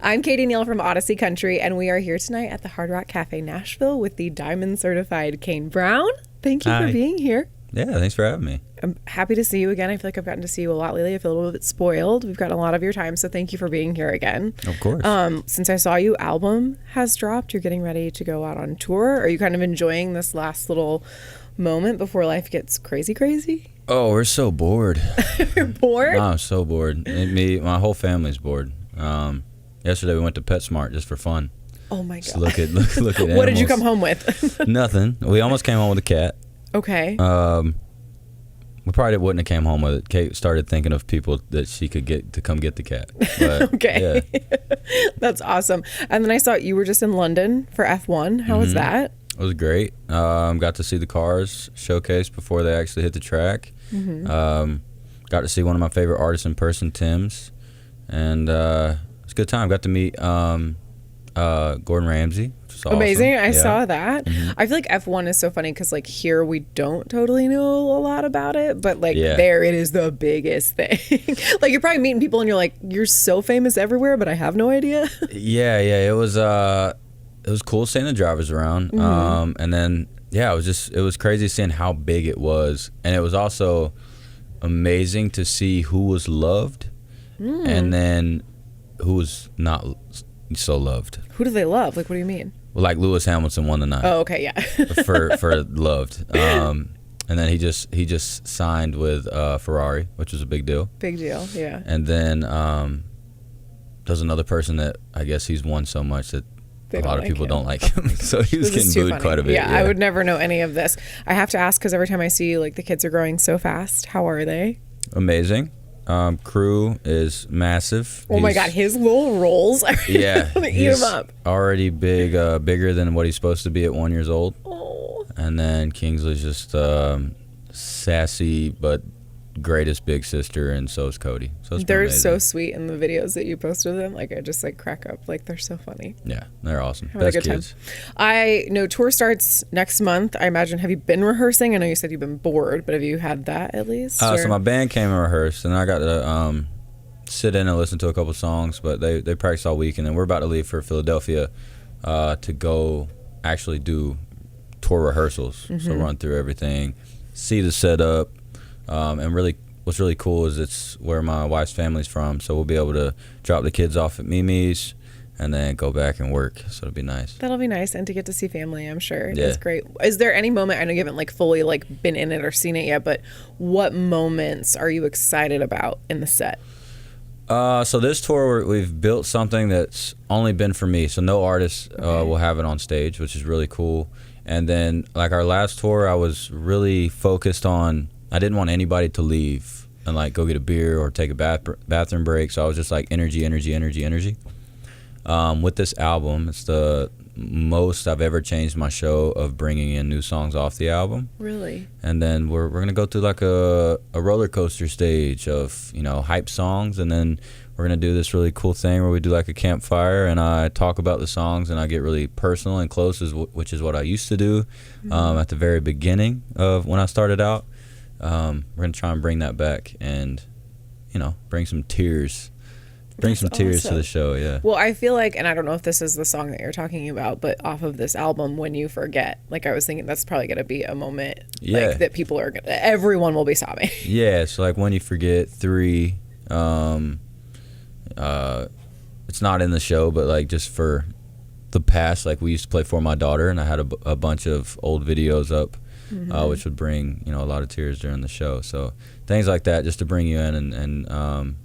I'm Katie Neal from Audacy Country, and we are here tonight at the Hard Rock Cafe Nashville with the Diamond Certified Kane Brown. Thank you for being here. Yeah, thanks for having me. I'm happy to see you again. I feel like I've gotten to see you a lot lately. I feel a little bit spoiled. We've gotten a lot of your time, so thank you for being here again. Of course. Since I saw you, album has dropped. You're getting ready to go out on tour. Are you kind of enjoying this last little moment before life gets crazy? Oh, we're so bored. You're bored? I'm so bored. My whole family's bored. Yesterday we went to PetSmart just for fun. Oh my God. Just look at animals. What did you come home with? Nothing. We almost came home with a cat. Okay. We probably wouldn't have came home with it. Kate started thinking of people that she could get to come get the cat. But, okay. Yeah. That's awesome. And then I saw you were just in London for F1. How was that? It was great. Got to see the cars showcased before they actually hit the track. Got to see one of my favorite artists in person, Tim's. And it's a good time. Got to meet Gordon Ramsay, which was awesome. Amazing. I saw that. I feel like F1 is so funny because like here we don't totally know a lot about it, but like there it is the biggest thing. Like you're probably meeting people and you're like, you're so famous everywhere, but I have no idea. Yeah. It was cool seeing the drivers around. And then it was crazy seeing how big it was, and it was also amazing to see who was loved and then who was not so loved. Who do they love? Like, what do you mean? Well, like Lewis Hamilton won the night. Oh, okay, yeah. for loved. And then he just signed with Ferrari, which was a big deal. Big deal, yeah. And then there's another person that I guess he's won so much that a lot of people don't like him. So he was getting booed quite a bit. Yeah, I would never know any of this. I have to ask because every time I see like the kids are growing so fast. How are they? Amazing. Crew is massive. Oh my God, his little rolls are gonna eat him up. Already bigger than what he's supposed to be at 1 year old. Oh. And then Kingsley's just sassy but greatest big sister, and so is Cody. So they're so sweet in the videos that you post with them. Like I just like crack up. Like they're so funny. Yeah, they're awesome. Having Best a good kids. Time. I know tour starts next month. I imagine. Have you been rehearsing? I know you said you've been bored, but have you had that at least? So my band came and rehearsed, and I got to sit in and listen to a couple songs. But they practiced all week, and then we're about to leave for Philadelphia to go actually do tour rehearsals. So run through everything, see the setup. And really, what's really cool is it's where my wife's family's from, so we'll be able to drop the kids off at Mimi's and then go back and work. So it'll be nice. That'll be nice, and to get to see family, I'm sure. Yeah. That's great. Is there any moment, I know you haven't like fully like been in it or seen it yet, but what moments are you excited about in the set? So this tour, we've built something that's only been for me, so no artist will have it on stage, which is really cool. And then like our last tour, I was really focused on, I didn't want anybody to leave and like go get a beer or take a bathroom break. So I was just like energy. With this album, it's the most I've ever changed my show of bringing in new songs off the album. Really? And then we're gonna go through like a roller coaster stage of hype songs, and then we're gonna do this really cool thing where we do like a campfire and I talk about the songs and I get really personal and close, which is what I used to do at the very beginning of when I started out. We're gonna try and bring that back and bring some tears to the show. Yeah, well, I feel like, and I don't know if this is the song that you're talking about, but off of this album, When You Forget, like I was thinking that's probably gonna be a moment like that people are gonna, everyone will be sobbing. Yeah, so like When You Forget 3, it's not in the show, but like just for the past, like we used to play For My Daughter, and I had a bunch of old videos up which would bring a lot of tears during the show. So things like that, just to bring you in and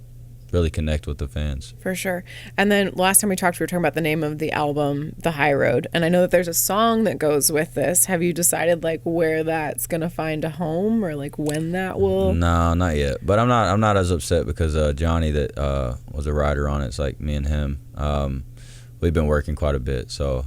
really connect with the fans. For sure. And then last time we talked, we were talking about the name of the album, The High Road. And I know that there's a song that goes with this. Have you decided like where that's gonna find a home, or like when that will? No, not yet. But I'm not as upset because Johnny that was a writer on it. It's like me and him. We've been working quite a bit, so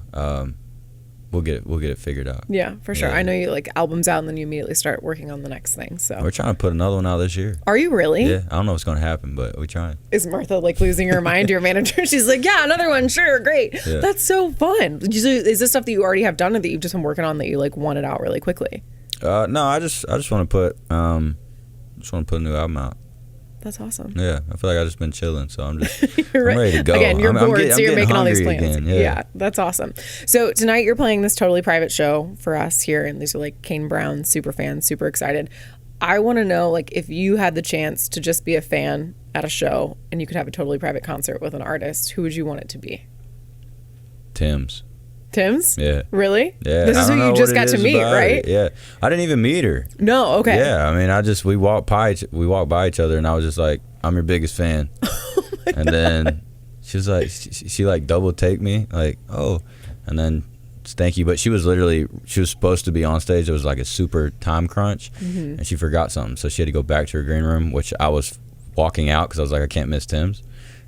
we'll get it figured out. Yeah, for sure. Yeah. I know you like albums out and then you immediately start working on the next thing. So we're trying to put another one out this year. Are you really? Yeah, I don't know what's going to happen, but we're trying. Is Martha like losing her mind, your manager? She's like, yeah, another one, sure, great. Yeah. That's so fun. Is this stuff that you already have done or that you've just been working on that you like want it out really quickly? No, I just want to put a new album out. That's awesome. Yeah, I feel like I've just been chilling, so I'm You're right. I'm ready to go. Again, you're bored, so you're making all these hungry plans. again. Yeah, that's awesome. So tonight you're playing this totally private show for us here, and these are like Kane Brown super fans, super excited. I want to know, like, if you had the chance to just be a fan at a show and you could have a totally private concert with an artist, who would you want it to be? Tim's. Tim's? Yeah. Really? Yeah. This is who you just got to meet, right? It. Yeah. I didn't even meet her. No. Okay. Yeah. I mean, we walked by each other, and I was just like, I'm your biggest fan. And then she was like, she like double take me, like, oh, and then thank you. But she was supposed to be on stage. It was like a super time crunch, and she forgot something, so she had to go back to her green room, which I was walking out because I was like, I can't miss Tim's.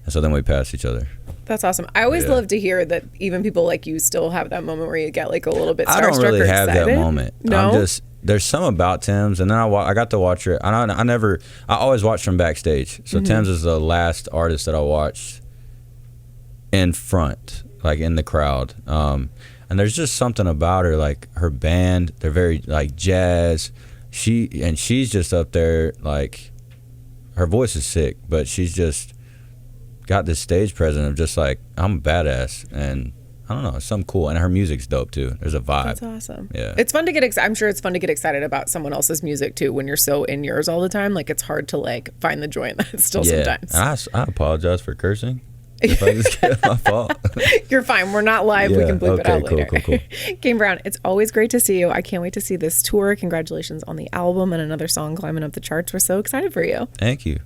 And so then we passed each other. That's awesome. I always love to hear that even people like you still have that moment where you get like a little bit starstruck. I don't really or have excited. that moment. No? There's some about Tim's, and then I got to watch her. I always watched from backstage. So Tim's is the last artist that I watched in front, like in the crowd. And there's just something about her, like her band. They're very like jazz. She's just up there, like her voice is sick, but she's just got this stage presence of just like, I'm a badass, and I don't know, it's something cool, and her music's dope too. There's a vibe. That's awesome. Yeah, it's fun to get. I'm sure it's fun to get excited about someone else's music too when you're so in yours all the time. Like it's hard to like find the joy in that still sometimes. I apologize for cursing. If I just get my fault. You're fine. We're not live. We can bleep it out later. Cool. Kane Brown, it's always great to see you. I can't wait to see this tour. Congratulations on the album and another song climbing up the charts. We're so excited for you. Thank you.